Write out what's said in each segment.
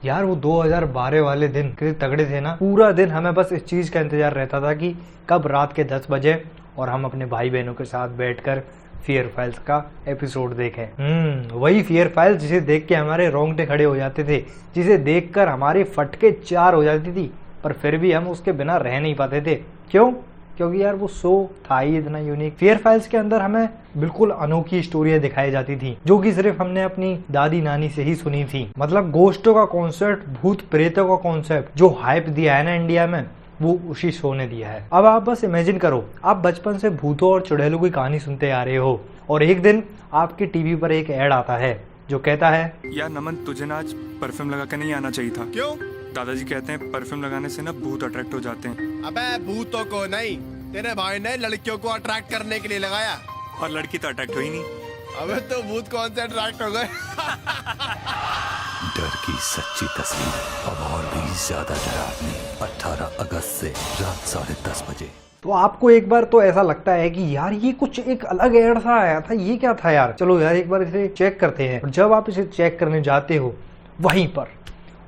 यार वो 2012 वाले दिन कितने तगड़े थे ना। पूरा दिन हमें बस इस चीज का इंतजार रहता था कि कब रात के 10 बजे और हम अपने भाई बहनों के साथ बैठकर फियर फाइल्स का एपिसोड देखें। वही फियर फाइल्स जिसे देख के हमारे रोंगटे खड़े हो जाते थे, जिसे देखकर हमारी फटके चार हो जाती थी, पर फिर भी हम उसके बिना रह नहीं पाते थे। क्यों? क्योंकि यार वो शो था ही इतना यूनिक। फियर फाइल्स के अंदर हमें बिल्कुल अनोखी स्टोरियां दिखाई जाती थी, जो कि सिर्फ हमने अपनी दादी नानी से ही सुनी थी। मतलब गोश्तों का कॉन्सेप्ट, भूत प्रेतों का कॉन्सेप्ट जो हाइप दिया है ना इंडिया में, वो उसी शो ने दिया है। अब आप बस इमेजिन करो, आप बचपन से भूतों और चुड़ैलों की कहानी सुनते आ रहे हो और एक दिन आपके टीवी पर एक ऐड आता है जो कहता है, यार नमन, तुझे ना आज परफ्यूम लगा के नहीं आना चाहिए था। क्यों? दादाजी कहते हैं परफ्यूम लगाने से ना भूत अट्रैक्ट हो जाते हैं। अबे भूतों को नहीं, तेरे भाई ने लड़कियों को अट्रैक्ट करने के लिए लगाया। और लड़की तो अट्रैक्ट हुई नहीं। अबे तो भूत कौन से अट्रैक्ट हो गए? डर की सच्ची तस्वीर अब और भी ज्यादा डरावनी 18 अगस्त से रात 10:30 बजे। तो आपको एक बार तो ऐसा लगता है कि यार ये कुछ एक अलग एड सा आया था, ये क्या था यार, चलो यार एक बार इसे चेक करते हैं। और जब आप इसे चेक करने जाते हो,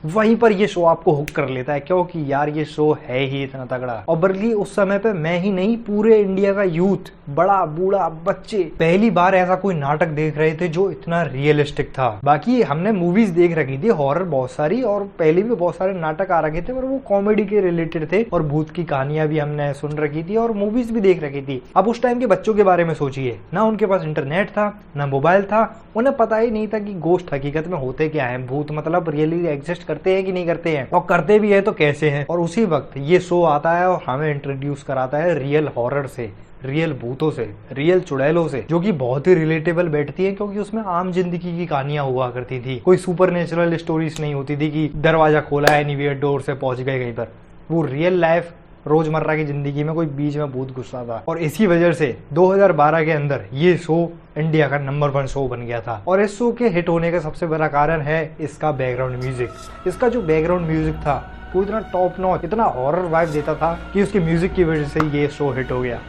वहीं पर ये शो आपको हुक कर लेता है, क्योंकि यार ये शो है ही इतना तगड़ा। और बल्कि उस समय पे मैं ही नहीं, पूरे इंडिया का यूथ, बड़ा बूढ़ा बच्चे पहली बार ऐसा कोई नाटक देख रहे थे जो इतना रियलिस्टिक था। बाकी हमने मूवीज देख रखी थी हॉरर बहुत सारी, और पहले भी बहुत सारे नाटक आ रखे थे, पर वो कॉमेडी के रिलेटेड थे और भूत की कहानियां भी हमने सुन रखी थी और मूवीज भी देख रखी थी। अब उस टाइम के बच्चों के बारे में सोचिए, ना उनके पास इंटरनेट था, ना मोबाइल था, उन्हें पता ही नहीं था कि गोश्त हकीकत में होते क्या है, भूत मतलब रियली एग्जिस्ट करते हैं कि नहीं करते हैं, और करते भी है तो कैसे हैं। और उसी वक्त ये शो आता है और हमें इंट्रोड्यूस कराता है रियल हॉरर से, रियल भूतों से, रियल चुड़ैलों से, जो कि बहुत ही रिलेटेबल बैठती है, क्योंकि उसमें आम जिंदगी की कहानियां हुआ करती थी। कोई सुपर नेचुरल स्टोरीज नहीं होती थी कि दरवाजा खोला एनीवेयर डोर से पहुंच गए कहीं पर। वो रियल लाइफ, रोजमर्रा की जिंदगी में कोई बीच में भूत घुसा था। और इसी वजह से 2012 के अंदर ये शो इंडिया का नंबर 1 शो बन गया था। और इस शो के हिट होने का सबसे बड़ा कारण है इसका बैकग्राउंड म्यूजिक। इसका जो बैकग्राउंड म्यूजिक था वो इतना टॉप नॉच, इतना हॉरर वाइब देता था कि उसके म्यूजिक की वजह से ये शो हिट हो गया।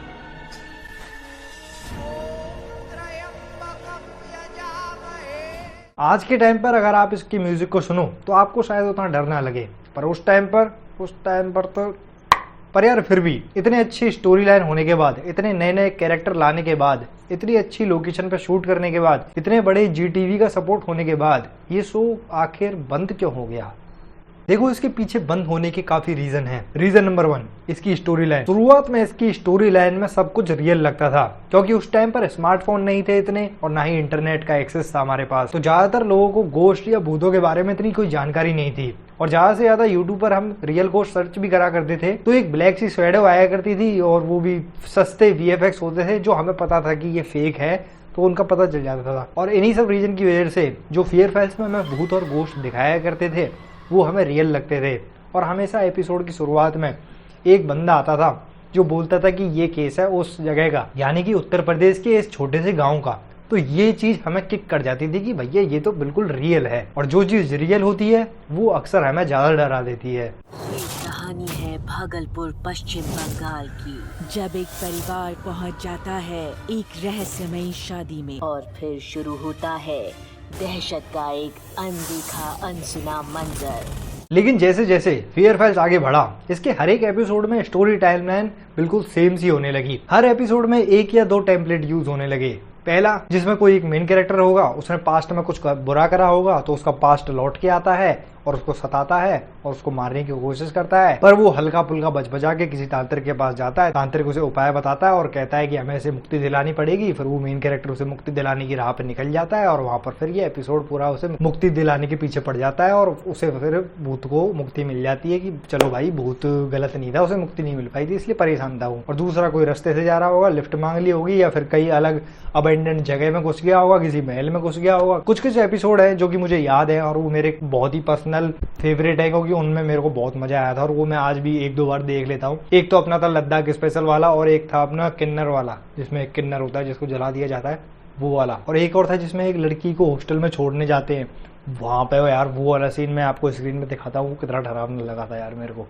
आज के टाइम पर अगर आप इसकी म्यूजिक को सुनो तो आपको शायद उतना डर ना लगे, पर उस टाइम पर तो पर यार फिर भी इतने अच्छी स्टोरी लाइन होने के बाद, इतने नए नए कैरेक्टर लाने के बाद, इतनी अच्छी लोकेशन पे शूट करने के बाद, इतने बड़े जीटीवी का सपोर्ट होने के बाद ये शो आखिर बंद क्यों हो गया? देखो, इसके पीछे बंद होने के काफी रीजन हैं। रीजन नंबर 1, इसकी स्टोरी लाइन। शुरुआत में इसकी स्टोरी लाइन में सब कुछ रियल लगता था, क्योंकि उस टाइम पर स्मार्टफोन नहीं थे इतने और ना ही इंटरनेट का एक्सेस था हमारे पास, तो ज्यादातर लोगों को गोश्त या भूतों के बारे में इतनी कोई जानकारी नहीं थी। और ज्यादा से ज्यादा यूट्यूब पर हम रियल गोश्त सर्च भी करा करते थे, तो एक ब्लैक सी शैडो आया करती थी और वो भी सस्ते VFX होते थे, जो हमें पता था कि ये फेक है, तो उनका पता चल जाता था। और इन्हीं सब रीजन की वजह से जो फियर फाइल्स में हमें भूत और गोश्त दिखाया करते थे वो हमें रियल लगते थे। और हमेशा एपिसोड की शुरुआत में एक बंदा आता था जो बोलता था कि ये केस है उस जगह का, यानी कि उत्तर प्रदेश के इस छोटे से गांव का। तो ये चीज हमें किक कर जाती थी कि भैया ये तो बिल्कुल रियल है, और जो चीज रियल होती है वो अक्सर हमें ज्यादा डरा देती है। ये कहानी है भागलपुर पश्चिम बंगाल की, जब एक परिवार पहुंच जाता है एक रहस्यमयी शादी में और फिर शुरू होता है दहशत का एक अनदेखा अनसुना मंजर। लेकिन जैसे जैसे फियर फाइल्स आगे बढ़ा, इसके हर एक एपिसोड में स्टोरी टाइमलाइन बिल्कुल सेम सी होने लगी। हर एपिसोड में 1 या 2 टेम्पलेट यूज होने लगे। पहला, जिसमें कोई एक मेन कैरेक्टर होगा, उसने पास्ट में कुछ बुरा करा होगा, तो उसका पास्ट लौट के आता है और उसको सताता है और उसको मारने की कोशिश करता है, पर वो हल्का फुल्का बचा के किसी तांत्रिक के पास जाता है। तांत्रिक उसे उपाय बताता है और कहता है कि हमें इसे मुक्ति दिलानी पड़ेगी। फिर वो मेन कैरेक्टर उसे मुक्ति दिलाने की राह पे निकल जाता है और वहां पर फिर ये एपिसोड पूरा उसे मुक्ति दिलाने के पीछे पड़ जाता है और उसे फिर भूत को मुक्ति मिल जाती है कि चलो भाई, भूत गलत नहीं था, उसे मुक्ति नहीं मिल पाई थी इसलिए परेशान था वो। और दूसरा, कोई रास्ते से जा रहा होगा, लिफ्ट मांग ली होगी, या फिर कई अलग अबेंडेंट जगह में घुस गया होगा, किसी महल में घुस गया होगा। कुछ कुछ एपिसोड है जो कि मुझे याद है और वो मेरे बहुत ही पर्सनल फेवरेट है, क्योंकि उनमें मेरे को बहुत मजा आया था और वो मैं आज भी 1-2 बार देख लेता हूँ। एक तो अपना था लद्दाख स्पेशल वाला, और एक था अपना किन्नर वाला, जिसमें एक किन्नर होता है जिसको जला दिया जाता है, वो वाला। और एक और था जिसमें एक लड़की को हॉस्टल में छोड़ने जाते हैं, वहां पे यार वो वाला सीन मैं आपको स्क्रीन में दिखाता हूँ, कितना डरावना लगा था यार मेरे को।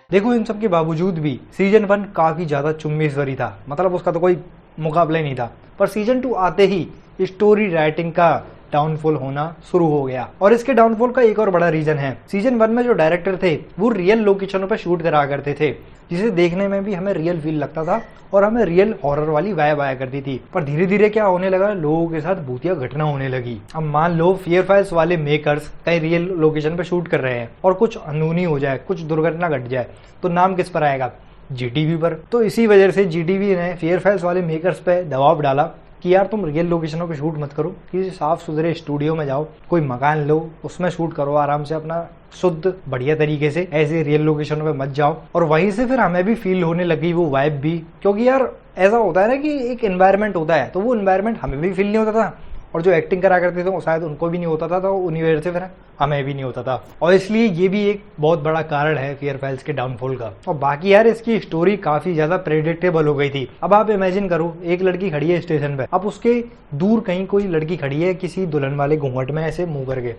देखो इन सब के बावजूद भी सीजन 1 काफी ज्यादा चुम्बेश्वरी था, मतलब उसका तो कोई मुकाबला ही नहीं था। पर सीजन 2 आते ही स्टोरी राइटिंग का डाउनफॉल होना शुरू हो गया, और इसके डाउनफॉल का एक और बड़ा रीजन है, सीजन 1 में जो डायरेक्टर थे वो रियल लोकेशनों पर शूट करा करते थे, जिसे देखने में भी हमें रियल फील लगता था और हमें रियल हॉरर वाली वाइब आया करती थी। पर धीरे धीरे क्या होने लगा, लोगों के साथ भूतिया घटना होने लगी। अब मान लो फियर फाइल्स वाले मेकर्स कहीं रियल लोकेशन पे शूट कर रहे हैं और कुछ अनहोनी हो जाए, कुछ दुर्घटना घट जाए, तो नाम किस पर आएगा, जीटीवी पर। तो इसी वजह से जीटीवी ने फियर फाइल्स वाले मेकर्स पे दबाव डाला कि यार तुम रियल लोकेशनों पे शूट मत करो, किसी साफ सुथरे स्टूडियो में जाओ, कोई मकान लो, उसमें शूट करो आराम से अपना शुद्ध बढ़िया तरीके से, ऐसे रियल लोकेशनों पे मत जाओ। और वहीं से फिर हमें भी फील होने लगी वो वाइब भी, क्योंकि यार ऐसा होता है ना कि एक एनवायरनमेंट होता है, तो वो एनवायरनमेंट हमें भी फील नहीं होता था, और जो एक्टिंग करा करते थे वो शायद उनको भी नहीं होता था, तो उन्हीं वजह से फिर हमें भी नहीं होता था। और इसलिए ये भी एक बहुत बड़ा कारण है फियर फाइल्स के डाउनफॉल का। और बाकी यार इसकी स्टोरी काफी ज्यादा प्रेडिक्टेबल हो गई थी। अब आप इमेजिन करो, एक लड़की खड़ी है स्टेशन पे, अब उसके दूर कहीं कोई लड़की खड़ी है किसी दुल्हन वाले घूंघट में ऐसे मुंह करके,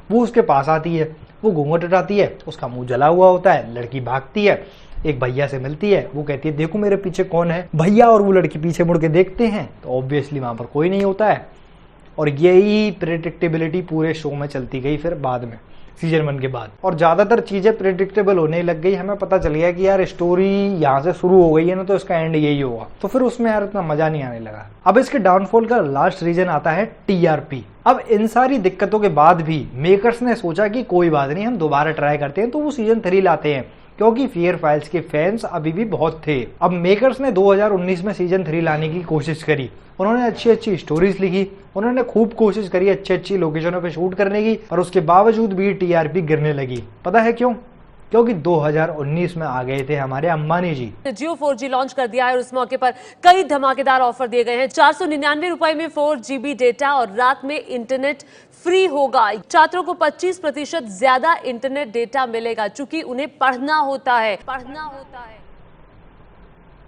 वो उसके पास आती है, वो घूंघट उठाती है, उसका मुंह जला हुआ होता है, लड़की भागती है, एक भैया से मिलती है, वो कहती है देखो मेरे पीछे कौन है, भैया और वो लड़की पीछे मुड़ के देखते हैं तो ऑब्वियसली वहां पर कोई नहीं होता है। और यही प्रेडिक्टेबिलिटी पूरे शो में चलती गई फिर बाद में सीजन 1 के बाद, और ज्यादातर चीजें प्रेडिक्टेबल होने लग गई। हमें पता चल गया कि यार स्टोरी यहाँ से शुरू हो गई है ना, तो इसका एंड यही होगा, तो फिर उसमें यार इतना मजा नहीं आने लगा। अब इसके डाउनफॉल का लास्ट रीजन आता है टीआरपी। अब इन सारी दिक्कतों के बाद भी मेकर्स ने सोचा कि कोई बात नहीं, हम दोबारा ट्राई करते हैं, तो वो सीजन 3 लाते हैं, क्योंकि फियर फाइल्स के फैंस अभी भी बहुत थे। अब मेकर्स ने 2019 में सीजन 3 लाने की कोशिश करी, उन्होंने अच्छी अच्छी स्टोरीज लिखी, उन्होंने खूब कोशिश करी अच्छी अच्छी लोकेशनों पे शूट करने की, और उसके बावजूद भी टीआरपी गिरने लगी। पता है क्यों? क्योंकि 2019 में आ गए थे हमारे अंबानी जी। जियो 4G लॉन्च कर दिया है और इस मौके पर कई धमाकेदार ऑफर दिए गए हैं। 499 रुपए में 4GB डेटा और रात में इंटरनेट फ्री होगा। छात्रों को 25% ज्यादा इंटरनेट डेटा मिलेगा, चूंकि उन्हें पढ़ना होता है।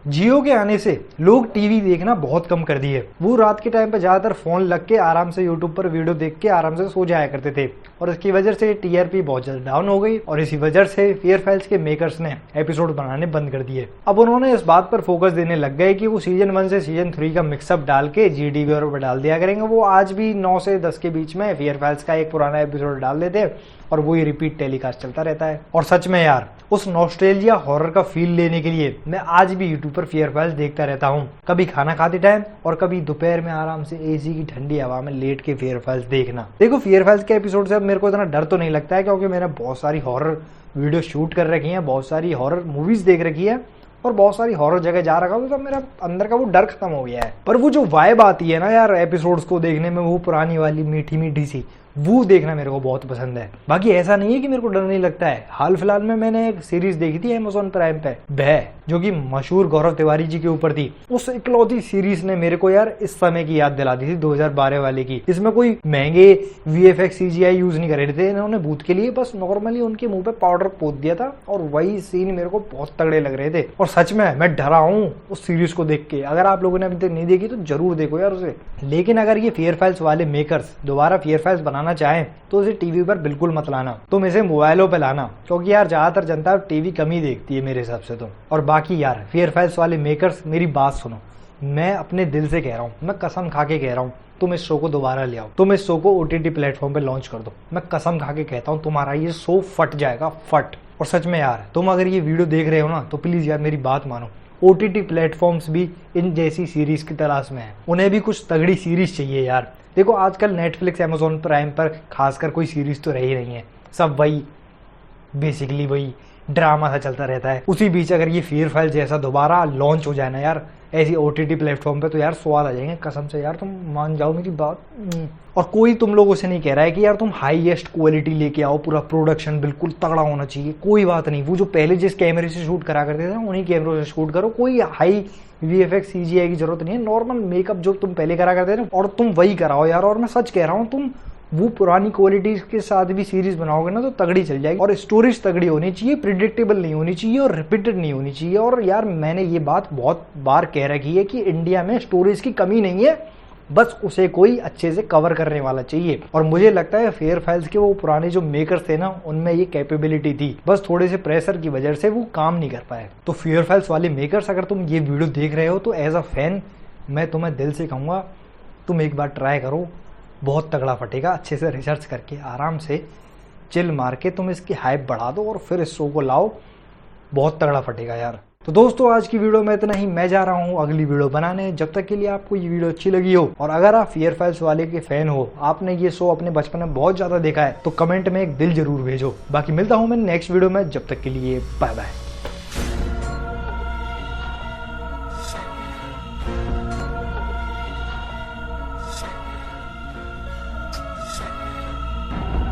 जियो के आने से लोग टीवी देखना बहुत कम कर दिए। वो रात के टाइम पे ज्यादातर फोन लग के आराम से यूट्यूब पर वीडियो देख के आराम से सो जाया करते थे, और इसकी वजह से टीआरपी बहुत ज्यादा डाउन हो गई, और इसी वजह से फियर फाइल्स के मेकर्स ने एपिसोड बनाने बंद कर दिए। अब उन्होंने इस बात पर फोकस देने लग गए कि वो सीजन 1 से सीजन 3 का मिक्सअप डाल के जीटीवी पर डाल दिया करेंगे। वो आज भी 9 से 10 के बीच में फियर फाइल्स का एक पुराना एपिसोड डाल देते हैं, और वही रिपीट टेलीकास्ट चलता रहता है। और सच में यार उस नॉस्टैल्जिया हॉरर का फील लेने के लिए मैं आज भी यूट्यूब पर फियर फाइल्स देखता रहता हूँ, कभी खाना खाते टाइम और कभी दोपहर में आराम से एसी की ठंडी हवा में लेट के फियर फाइल्स देखना। देखो फियर फाइल्स के एपिसोड से अब मेरे को इतना डर तो नहीं लगता है, क्योंकि मैंने बहुत सारी हॉरर वीडियो शूट कर रखी है, बहुत सारी हॉरर मूवीज देख रखी है, और बहुत सारी हॉरर जगह जा रखा हूँ, तो मेरा अंदर का वो डर खत्म हो गया है। पर वो जो वाइब आती है ना यार एपिसोड्स को देखने में, वो पुरानी वाली मीठी मीठी सी, वो देखना मेरे को बहुत पसंद है। बाकी ऐसा नहीं है कि मेरे को डर नहीं लगता है। हाल फिलहाल में मैंने एक सीरीज देखी थी Amazon प्राइम पे, भय, जो कि मशहूर गौरव तिवारी जी के ऊपर थी। उस इकलौती सीरीज ने मेरे को यार इस समय की याद दिला दी थी, 2012 वाले की। इसमें कोई महंगे VFX CGI यूज नहीं कर रहे थे इन्होंने भूत के लिए, बस नॉर्मली उनके मुंह पे पाउडर पोत दिया था, और वही सीन मेरे को बहुत तगड़े लग रहे थे। और सच में मैं डरा हूँ उस सीरीज को देख के। अगर आप लोगों ने अभी तक नहीं देखी तो जरूर देखो यार उसे। लेकिन अगर ये फियर फाइल्स वाले मेकर्स दोबारा फियर फाइल्स बनाना चाहें तो इसे टीवी पर बिल्कुल मत लाना, तुम इसे मोबाइलों पे लाना, क्योंकि यार ज्यादातर जनता टीवी कम ही देखती है मेरे हिसाब से तो। और बाकी यार फियर फाइल्स वाले मेकर्स मेरी बात सुनो, मैं अपने दिल से कह रहा हूँ, मैं कसम खा के कह रहा हूँ, तुम इस शो को दोबारा ले आओ, तुम इस शो को OTT प्लेटफॉर्म पे लॉन्च कर दो। मैं कसम खा के कहता हूँ तुम्हारा ये शो फट जाएगा, फट। और सच में यार तुम अगर ये वीडियो देख रहे हो ना, तो प्लीज यार मेरी बात मानो, OTT प्लेटफॉर्म्स भी इन जैसी सीरीज की तलाश में है, उन्हें भी कुछ तगड़ी सीरीज चाहिए यार। देखो आजकल नेटफ्लिक्स Amazon प्राइम पर खासकर कोई सीरीज तो रही नहीं है, सब वही बेसिकली वही ड्रामा सा चलता रहता है। उसी बीच अगर ये फियर फाइल जैसा दोबारा लॉन्च हो जाए ना यार ऐसी OTT प्लेटफॉर्म पे, तो यार स्वाद आ जाएंगे कसम से यार, तुम मान जाओ मेरी बात। और कोई तुम लोगों से नहीं कह रहा है कि यार तुम हाईएस्ट क्वालिटी लेके आओ, पूरा प्रोडक्शन बिल्कुल तगड़ा होना चाहिए, कोई बात नहीं। वो जो पहले जिस कैमरे से शूट करा करते थे उन्हीं कैमरों से शूट करो, कोई हाई VFX CGI की जरूरत नहीं है। नॉर्मल मेकअप जो तुम पहले करा करते थे ना, और तुम वही कराओ यार। और मैं सच कह रहा हूँ, तुम वो पुरानी क्वालिटी के साथ भी सीरीज बनाओगे ना तो तगड़ी चल जाएगी। और स्टोरीज तगड़ी होनी चाहिए, प्रिडिक्टेबल नहीं होनी चाहिए और रिपीटेड नहीं होनी चाहिए। और यार मैंने ये बात बहुत बार कह रखी है कि इंडिया में स्टोरीज की कमी नहीं है, बस उसे कोई अच्छे से कवर करने वाला चाहिए। और मुझे लगता है फेयर फाइल्स के वो पुराने जो मेकर्स थे ना, उनमें ये कैपेबिलिटी थी, बस थोड़े से प्रेशर की वजह से वो काम नहीं कर पाए। तो फेयर फाइल्स वाले मेकर्स, अगर तुम ये वीडियो देख रहे हो तो एज अ फैन मैं तुम्हें दिल से कहूँगा तुम एक बार ट्राई करो, बहुत तगड़ा फटेगा। अच्छे से रिसर्च करके आराम से चिल मार के तुम इसकी हाइप बढ़ा दो और फिर इस शो को लाओ, बहुत तगड़ा फटेगा यार। तो दोस्तों आज की वीडियो में इतना ही, मैं जा रहा हूँ अगली वीडियो बनाने। जब तक के लिए आपको ये वीडियो अच्छी लगी हो और अगर आप फेयर फाइल्स वाले के फैन हो, आपने ये शो अपने बचपन में बहुत ज्यादा देखा है, तो कमेंट में एक दिल जरूर भेजो। बाकी मिलता हूँ मैं नेक्स्ट वीडियो में, जब तक के लिए बाय बाय।